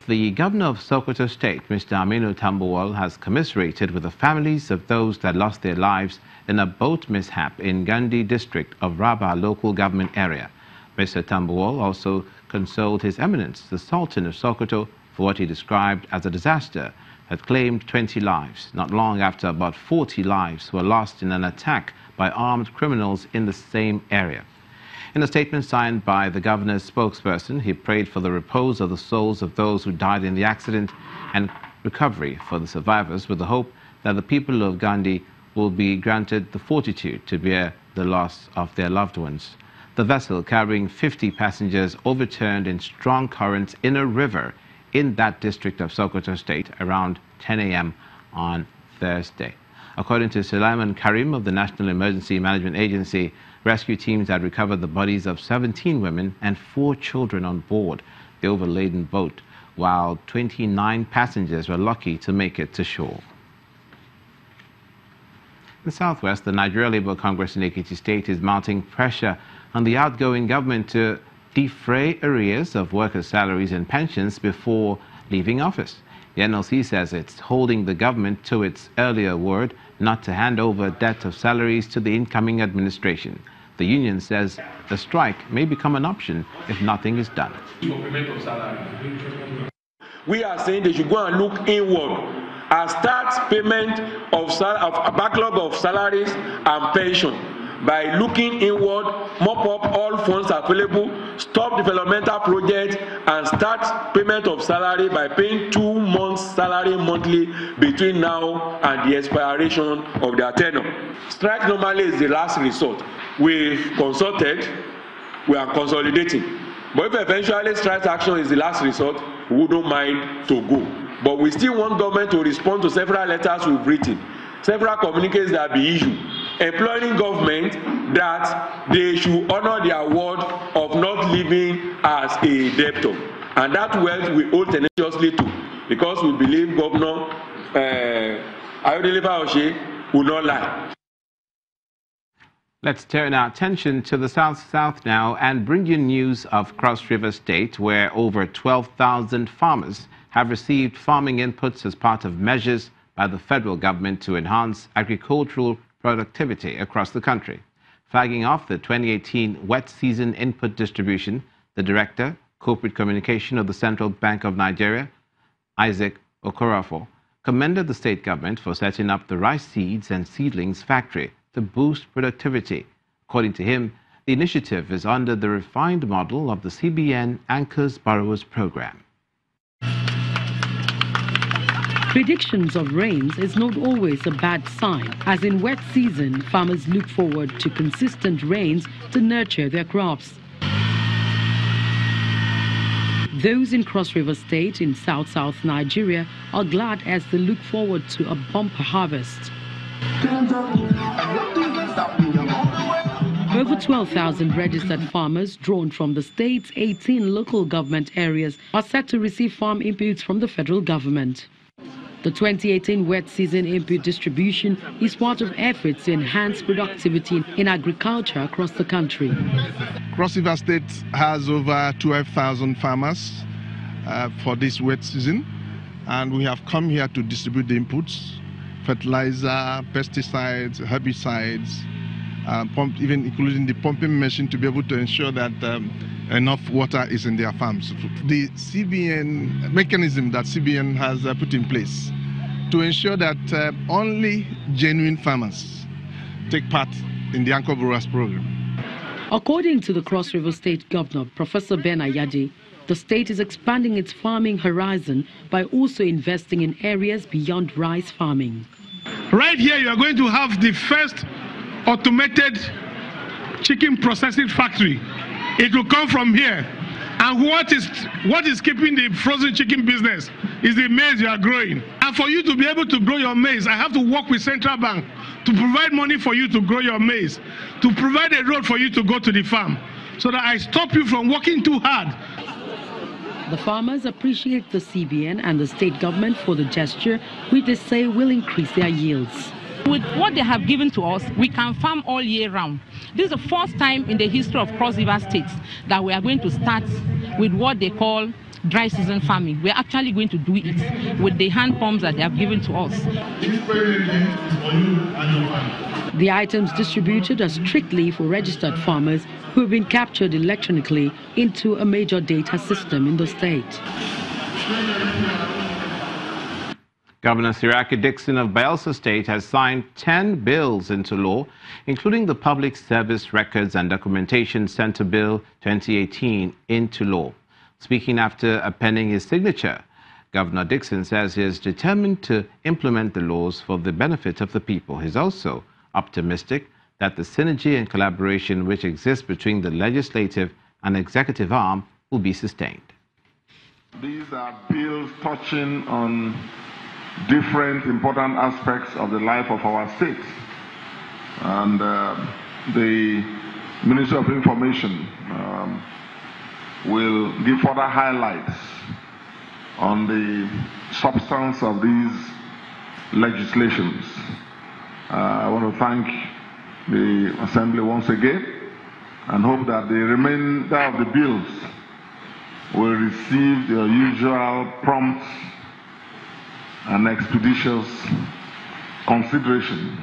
The governor of Sokoto State, Mr. Aminu Tambuwal, has commiserated with the families of those that lost their lives in a boat mishap in Gandhi district of Rabah local government area. Mr. Tambuwal also consoled His Eminence, the Sultan of Sokoto, for what he described as a disaster that claimed 20 lives, not long after about 40 lives were lost in an attack by armed criminals in the same area. In a statement signed by the governor's spokesperson, he prayed for the repose of the souls of those who died in the accident and recovery for the survivors, with the hope that the people of Gandhi will be granted the fortitude to bear the loss of their loved ones. The vessel carrying 50 passengers overturned in strong currents in a river in that district of Sokoto State around 10 a.m. on Thursday. According to Sulaiman Karim of the National Emergency Management Agency, rescue teams had recovered the bodies of 17 women and 4 children on board the overladen boat, while 29 passengers were lucky to make it to shore. In the southwest, the Nigeria Labour Congress in Ekiti State is mounting pressure on the outgoing government to defray arrears of workers' salaries and pensions before leaving office. The NLC says it's holding the government to its earlier word not to hand over debt of salaries to the incoming administration. The union says the strike may become an option if nothing is done. We are saying they should go and look inward and start payment of a backlog of salaries and pension by looking inward, mop up all funds available, stop developmental projects, and start payment of salary by paying 2 months' salary monthly between now and the expiration of their tenure. Strike normally is the last resort. We've consulted, we are consolidating. But if eventually strike action is the last resort, we wouldn't mind to go. But we still want government to respond to several letters we've written, several communiques that be issued, imploring government that they should honor their word of not living as a debtor. And that wealth we hold tenaciously to, because we believe Governor Ayodele Fayose will not lie. Let's turn our attention to the South now and bring you news of Cross River State, where over 12,000 farmers have received farming inputs as part of measures by the federal government to enhance agricultural productivity across the country. Flagging off the 2018 wet season input distribution, the Director, Corporate Communication of the Central Bank of Nigeria, Isaac Okorafo, commended the state government for setting up the rice seeds and seedlings factory to boost productivity. According to him, the initiative is under the refined model of the CBN Anchors Borrowers Program. Predictions of rains is not always a bad sign, as in wet season, farmers look forward to consistent rains to nurture their crops. Those in Cross River State in South Nigeria are glad as they look forward to a bumper harvest. Over 12,000 registered farmers drawn from the state's 18 local government areas are set to receive farm inputs from the federal government. The 2018 wet season input distribution is part of efforts to enhance productivity in agriculture across the country. Cross River State has over 12,000 farmers for this wet season, and we have come here to distribute the inputs: fertilizer, pesticides, herbicides, even including the pumping machine to be able to ensure that enough water is in their farms. The CBN mechanism that CBN has put in place to ensure that only genuine farmers take part in the Anchor Borrowers Program. According to the Cross River State Governor, Professor Ben Ayade, the state is expanding its farming horizon by also investing in areas beyond rice farming. Right here, you are going to have the first automated chicken processing factory. It will come from here. And what is keeping the frozen chicken business is the maize you are growing. And for you to be able to grow your maize, I have to work with Central Bank to provide money for you to grow your maize, to provide a road for you to go to the farm, so that I stop you from working too hard. The farmers appreciate the CBN and the state government for the gesture, which they say will increase their yields. With what they have given to us, we can farm all year round. This is the first time in the history of Cross River States that we are going to start with what they call dry season farming. We're actually going to do it with the hand pumps that they have given to us. The items distributed are strictly for registered farmers who have been captured electronically into a major data system in the state. Governor Siraki Dixon of Bayelsa State has signed 10 bills into law, including the Public Service Records and Documentation Center Bill 2018 into law. Speaking after appending his signature, Governor Dixon says he is determined to implement the laws for the benefit of the people. He's also optimistic that the synergy and collaboration which exists between the legislative and executive arm will be sustained. These are bills touching on different important aspects of the life of our state. And the Ministry of Information will give further highlights on the substance of these legislations. I want to thank the Assembly once again and hope that the remainder of the bills will receive the usual prompt and expeditious consideration